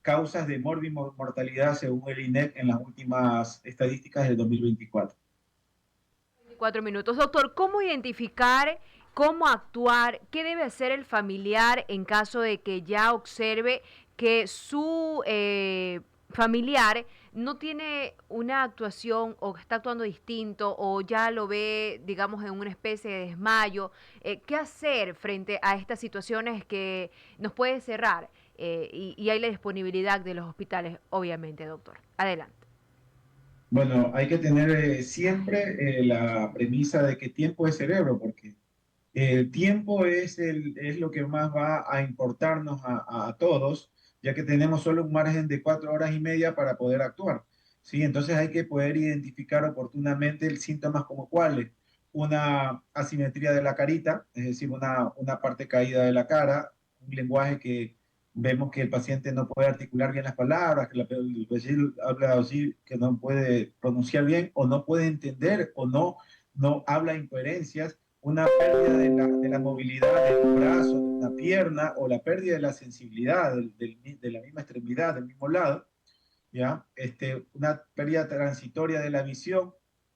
causas de mortalidad según el INEC en las últimas estadísticas del 2024. 4 minutos. Doctor, ¿cómo identificar, cómo actuar, qué debe hacer el familiar en caso de que ya observe que su familiar no tiene una actuación o está actuando distinto o ya lo ve, digamos, en una especie de desmayo? ¿Qué hacer frente a estas situaciones que nos puede cerrar? Y hay la disponibilidad de los hospitales, obviamente, doctor. Adelante. Bueno, hay que tener siempre la premisa de que tiempo es cerebro, porque el tiempo es lo que más va a importarnos a todos, ya que tenemos solo un margen de 4 horas y media para poder actuar. ¿Sí? Entonces hay que poder identificar oportunamente el síntomas como cuáles. Una asimetría de la carita, es decir, una parte caída de la cara, un lenguaje que vemos que el paciente no puede articular bien las palabras, que el paciente habla así, que no puede pronunciar bien o no puede entender o no habla incoherencias, una pérdida de la movilidad de un brazo, de una pierna, o la pérdida de la sensibilidad de la misma extremidad, del mismo lado, ¿ya? Una pérdida transitoria de la visión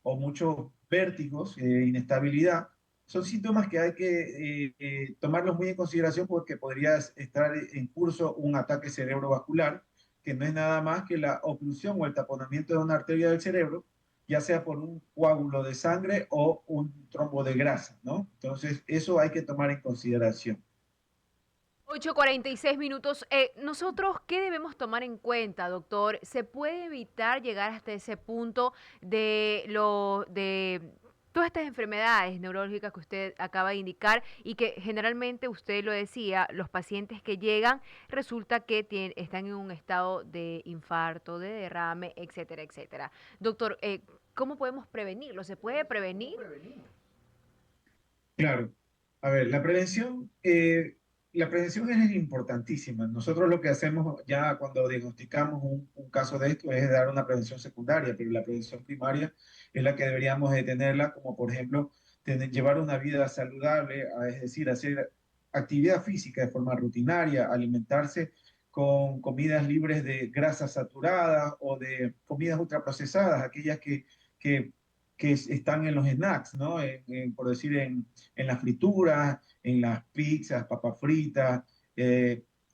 o muchos vértigos, inestabilidad, son síntomas que hay que tomarlos muy en consideración porque podría estar en curso un ataque cerebrovascular, que no es nada más que la oclusión o el taponamiento de una arteria del cerebro, ya sea por un coágulo de sangre o un trombo de grasa, ¿no? Entonces, eso hay que tomar en consideración. 8:46 minutos. Nosotros, ¿qué debemos tomar en cuenta, doctor? ¿Se puede evitar llegar hasta ese punto de todas estas enfermedades neurológicas que usted acaba de indicar y que generalmente usted lo decía, los pacientes que llegan resulta que están en un estado de infarto, de derrame, etcétera, etcétera? Doctor, ¿cómo podemos prevenirlo? ¿Se puede prevenir? Claro. A ver, la prevención es importantísima. Nosotros lo que hacemos ya cuando diagnosticamos un caso de esto es dar una prevención secundaria, pero la prevención primaria es la que deberíamos de tenerla, como por ejemplo llevar una vida saludable, es decir, hacer actividad física de forma rutinaria, alimentarse con comidas libres de grasas saturadas o de comidas ultraprocesadas, aquellas que, que están en los snacks, ¿no? Por decir, en las frituras, en las pizzas, papas fritas,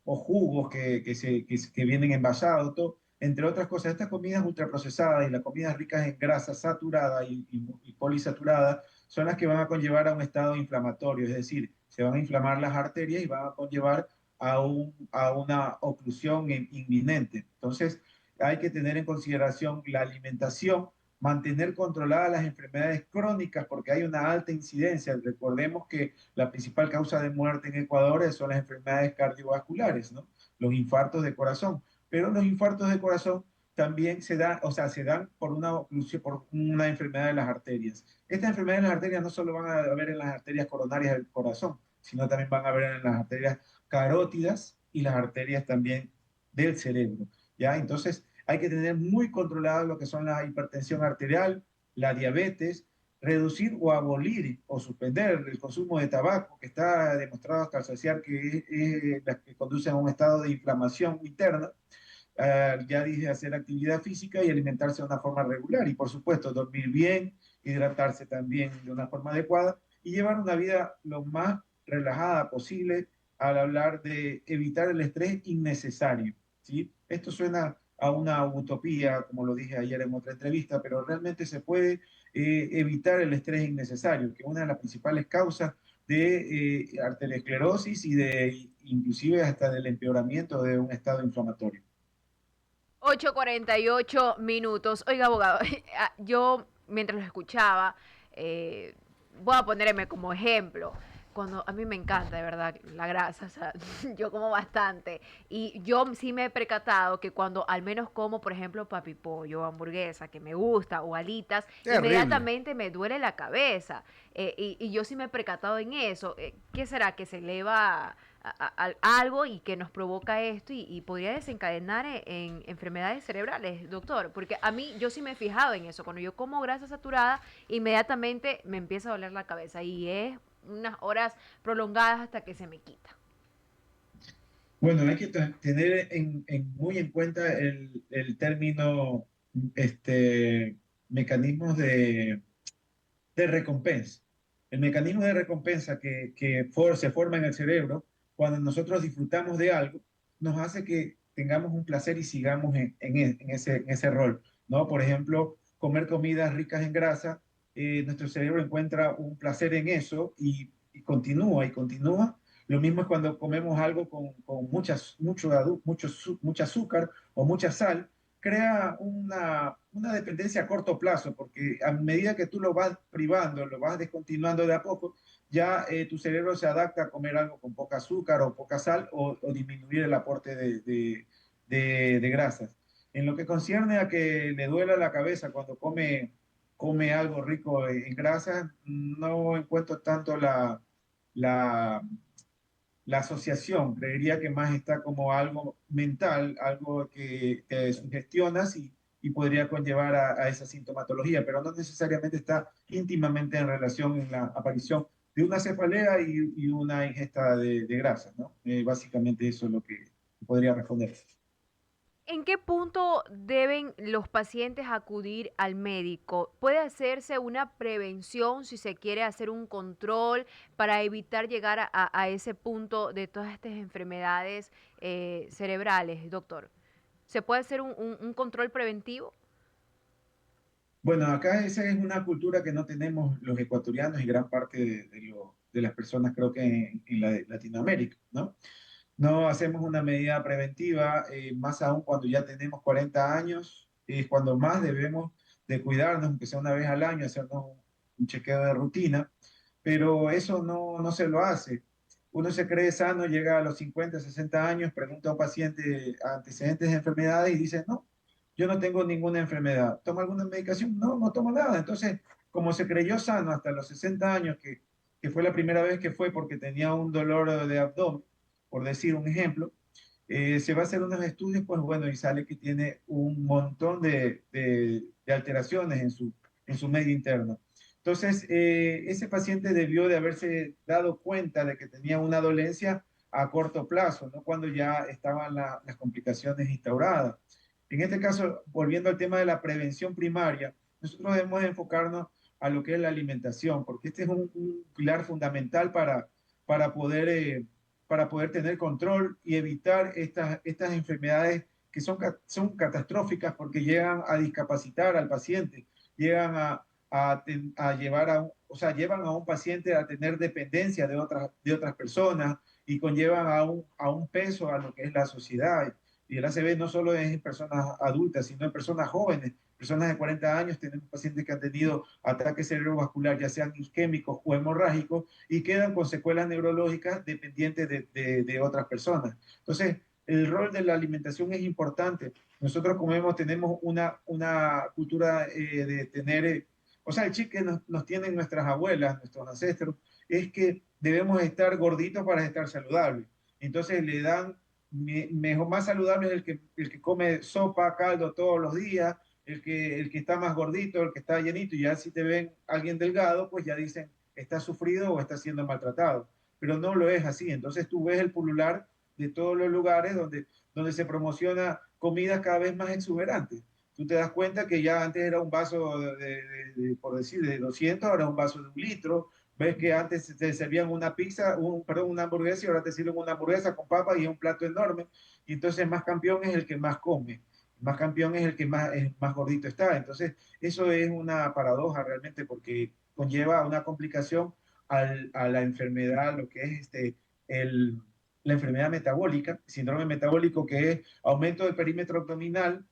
o jugos que vienen envasados, todo. Entre otras cosas, estas comidas ultraprocesadas y las comidas ricas en grasa saturada y polisaturadas son las que van a conllevar a un estado inflamatorio, es decir, se van a inflamar las arterias y van a conllevar a una oclusión inminente. Entonces, hay que tener en consideración la alimentación, mantener controladas las enfermedades crónicas porque hay una alta incidencia. Recordemos que la principal causa de muerte en Ecuador son las enfermedades cardiovasculares, ¿no? Los infartos de corazón. Pero los infartos de corazón también se dan, o sea, se dan por una enfermedad de las arterias. Estas enfermedades de las arterias no solo van a haber en las arterias coronarias del corazón, sino también van a haber en las arterias carótidas y las arterias también del cerebro. ¿Ya? Entonces, hay que tener muy controlado lo que son la hipertensión arterial, la diabetes, reducir o abolir o suspender el consumo de tabaco, que está demostrado hasta saciar que es la que conduce a un estado de inflamación interna. Ya dije, hacer actividad física y alimentarse de una forma regular. Y por supuesto, dormir bien, hidratarse también de una forma adecuada y llevar una vida lo más relajada posible al hablar de evitar el estrés innecesario. ¿Sí? Esto suena a una utopía, como lo dije ayer en otra entrevista, pero realmente se puede evitar el estrés innecesario, que es una de las principales causas de arteriosclerosis y de inclusive hasta del empeoramiento de un estado inflamatorio. 8:48 minutos. Oiga, abogado, yo mientras lo escuchaba, eh, voy a ponerme como ejemplo. Cuando a mí me encanta, de verdad, la grasa, o sea, yo como bastante. Y yo sí me he percatado que cuando al menos como, por ejemplo, papipollo o hamburguesa, que me gusta, o alitas, Terrible. inmediatamente me duele la cabeza. Y yo sí me he percatado en eso. ¿Qué será? Que se eleva algo y que nos provoca esto y podría desencadenar en enfermedades cerebrales, doctor, porque a mí yo sí me he fijado en eso, cuando yo como grasa saturada, inmediatamente me empieza a doler la cabeza y es unas horas prolongadas hasta que se me quita. Bueno, hay que tener muy en cuenta el término, este, mecanismos de recompensa. El mecanismo de recompensa se forma en el cerebro cuando nosotros disfrutamos de algo, nos hace que tengamos un placer y sigamos en ese rol, ¿no? Por ejemplo, comer comidas ricas en grasa, nuestro cerebro encuentra un placer en eso y continúa y continúa. Lo mismo es cuando comemos algo con mucho azúcar o mucha sal, crea una dependencia a corto plazo, porque a medida que tú lo vas privando, lo vas descontinuando de a poco, ya tu cerebro se adapta a comer algo con poca azúcar o poca sal o disminuir el aporte de grasas. En lo que concierne a que le duela la cabeza cuando come algo rico en grasas, no encuentro tanto la, la asociación. Creería que más está como algo mental, algo que te sugestionas y podría conllevar a esa sintomatología, pero no necesariamente está íntimamente en relación en la aparición de una cefalea y una ingesta de grasa, ¿no? Básicamente eso es lo que podría responder. ¿En qué punto deben los pacientes acudir al médico? ¿Puede hacerse una prevención si se quiere hacer un control para evitar llegar a ese punto de todas estas enfermedades cerebrales, doctor? ¿Se puede hacer un control preventivo? Bueno, acá esa es una cultura que no tenemos los ecuatorianos y gran parte de las personas, creo que Latinoamérica, ¿no? No hacemos una medida preventiva, más aún cuando ya tenemos 40 años, es cuando más debemos de cuidarnos, aunque sea una vez al año, hacernos un chequeo de rutina, pero eso no se lo hace. Uno se cree sano, llega a los 50, 60 años, pregunta a un paciente antecedentes de enfermedades y dice, no, yo no tengo ninguna enfermedad. ¿Toma alguna medicación? No, no tomo nada. Entonces, como se creyó sano hasta los 60 años, que fue la primera vez que fue porque tenía un dolor de abdomen, por decir un ejemplo, se va a hacer unos estudios, pues bueno, y sale que tiene un montón de alteraciones en su medio interno. Entonces, ese paciente debió de haberse dado cuenta de que tenía una dolencia a corto plazo, no cuando ya estaban las complicaciones instauradas. En este caso, volviendo al tema de la prevención primaria, nosotros debemos enfocarnos a lo que es la alimentación, porque este es un pilar fundamental para poder para poder tener control y evitar estas enfermedades que son catastróficas porque llegan a discapacitar al paciente, llegan a llevar o sea, llevan a un paciente a tener dependencia de otras personas y conllevan a un peso a lo que es la sociedad. Y el ACV no solo es en personas adultas, sino en personas jóvenes, personas de 40 años. Tenemos pacientes que han tenido ataques cerebrovasculares, ya sean isquémicos o hemorrágicos, y quedan con secuelas neurológicas dependientes de otras personas. Entonces, el rol de la alimentación es importante. Nosotros comemos, tenemos una cultura de tener, o sea, el chip que nos tienen nuestras abuelas, nuestros ancestros, es que debemos estar gorditos para estar saludables. Entonces le dan, mejor, más saludable es el que come sopa, caldo todos los días, el que está más gordito, el que está llenito, y ya si te ven alguien delgado, pues ya dicen, está sufrido o está siendo maltratado. Pero no lo es así. Entonces tú ves el pulular de todos los lugares donde se promociona comidas cada vez más exuberantes. Tú te das cuenta que ya antes era un vaso por decir, de 200, ahora es un vaso de 1 litro. Ves que antes te servían una pizza, perdón, una hamburguesa, y ahora te sirven una hamburguesa con papas y un plato enorme. Y entonces más campeón es el que más come, más campeón es el que más gordito está. Entonces, eso es una paradoja realmente porque conlleva una complicación a la enfermedad, lo que es el, la enfermedad metabólica, síndrome metabólico, que es aumento del perímetro abdominal,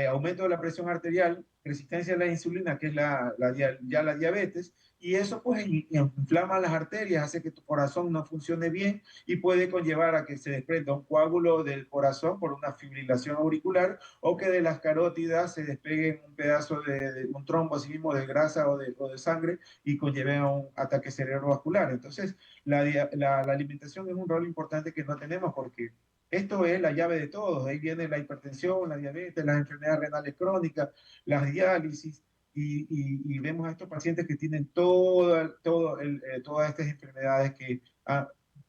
aumento de la presión arterial, resistencia a la insulina, que es ya la diabetes, y eso pues inflama las arterias, hace que tu corazón no funcione bien y puede conllevar a que se desprenda un coágulo del corazón por una fibrilación auricular o que de las carótidas se despegue un pedazo de un trombo así mismo de grasa o de sangre y conlleve a un ataque cerebrovascular. Entonces, la alimentación es un rol importante que no tenemos porque esto es la llave de todos. Ahí viene la hipertensión, la diabetes, las enfermedades renales crónicas, las diálisis, y vemos a estos pacientes que tienen todas estas enfermedades que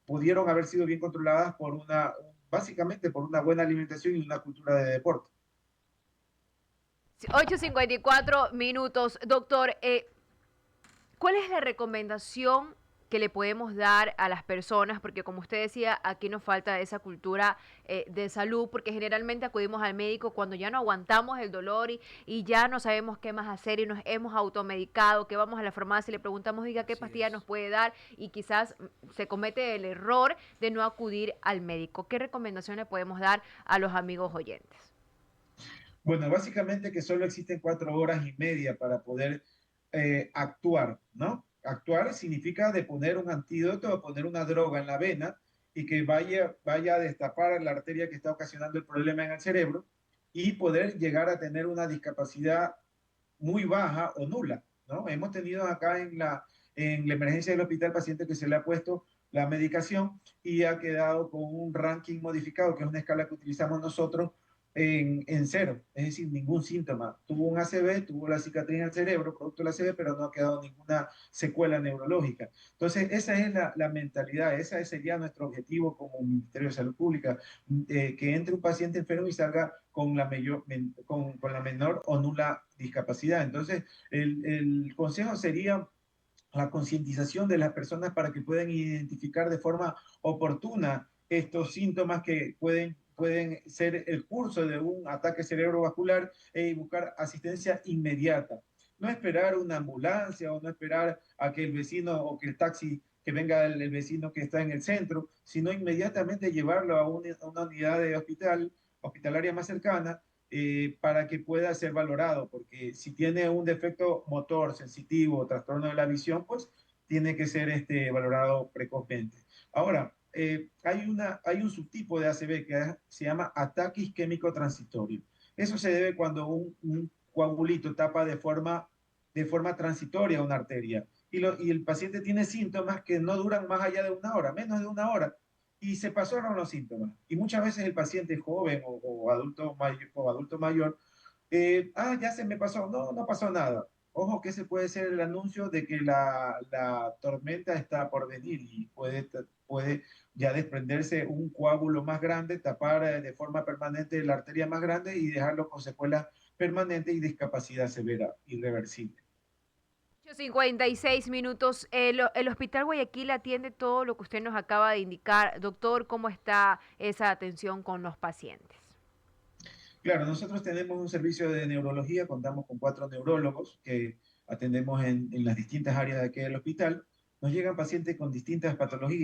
pudieron haber sido bien controladas por básicamente por una buena alimentación y una cultura de deporte. 8:54 minutos. Doctor, ¿cuál es la recomendación que le podemos dar a las personas? Porque como usted decía, aquí nos falta esa cultura de salud, porque generalmente acudimos al médico cuando ya no aguantamos el dolor y ya no sabemos qué más hacer y nos hemos automedicado, que vamos a la farmacia y le preguntamos, diga, ¿qué Así pastilla nos es. puede dar? Y quizás se comete el error de no acudir al médico. ¿Qué recomendación le podemos dar a los amigos oyentes? Bueno, básicamente que solo existen 4 horas y media para poder actuar, ¿no? Actuar significa de poner un antídoto o poner una droga en la vena y que vaya a destapar la arteria que está ocasionando el problema en el cerebro y poder llegar a tener una discapacidad muy baja o nula, ¿no? Hemos tenido acá en la emergencia del hospital pacientes que se le ha puesto la medicación y ha quedado con un ranking modificado, que es una escala que utilizamos nosotros en cero, es decir, ningún síntoma. Tuvo un ACV, tuvo la cicatriz en el cerebro, producto del ACV, pero no ha quedado ninguna secuela neurológica. Entonces, esa es la mentalidad, ese sería nuestro objetivo como Ministerio de Salud Pública, que entre un paciente enfermo y salga con la menor o nula discapacidad. Entonces, el consejo sería la concientización de las personas para que puedan identificar de forma oportuna estos síntomas que pueden ser el curso de un ataque cerebrovascular y buscar asistencia inmediata. No esperar una ambulancia o no esperar a que el vecino o que el taxi, que venga el vecino que está en el centro, sino inmediatamente llevarlo a una unidad de hospitalaria más cercana para que pueda ser valorado, porque si tiene un defecto motor, sensitivo, trastorno de la visión, pues tiene que ser valorado precozmente. Ahora, hay un subtipo de ACV que se llama ataque isquémico transitorio. Eso se debe cuando un coagulito tapa de forma transitoria una arteria y el paciente tiene síntomas que no duran más allá de una hora, menos de una hora, y se pasaron los síntomas. Y muchas veces el paciente joven o adulto mayor, ya se me pasó, no, no pasó nada. Ojo que ese puede ser el anuncio de que la tormenta está por venir y puede ya desprenderse un coágulo más grande, tapar de forma permanente la arteria más grande y dejarlo con secuelas permanentes y discapacidad severa, irreversible. 8:56 minutos. El Hospital Guayaquil atiende todo lo que usted nos acaba de indicar. Doctor, ¿cómo está esa atención con los pacientes? Claro, nosotros tenemos un servicio de neurología, contamos con 4 neurólogos que atendemos en las distintas áreas de aquí del hospital. Nos llegan pacientes con distintas patologías.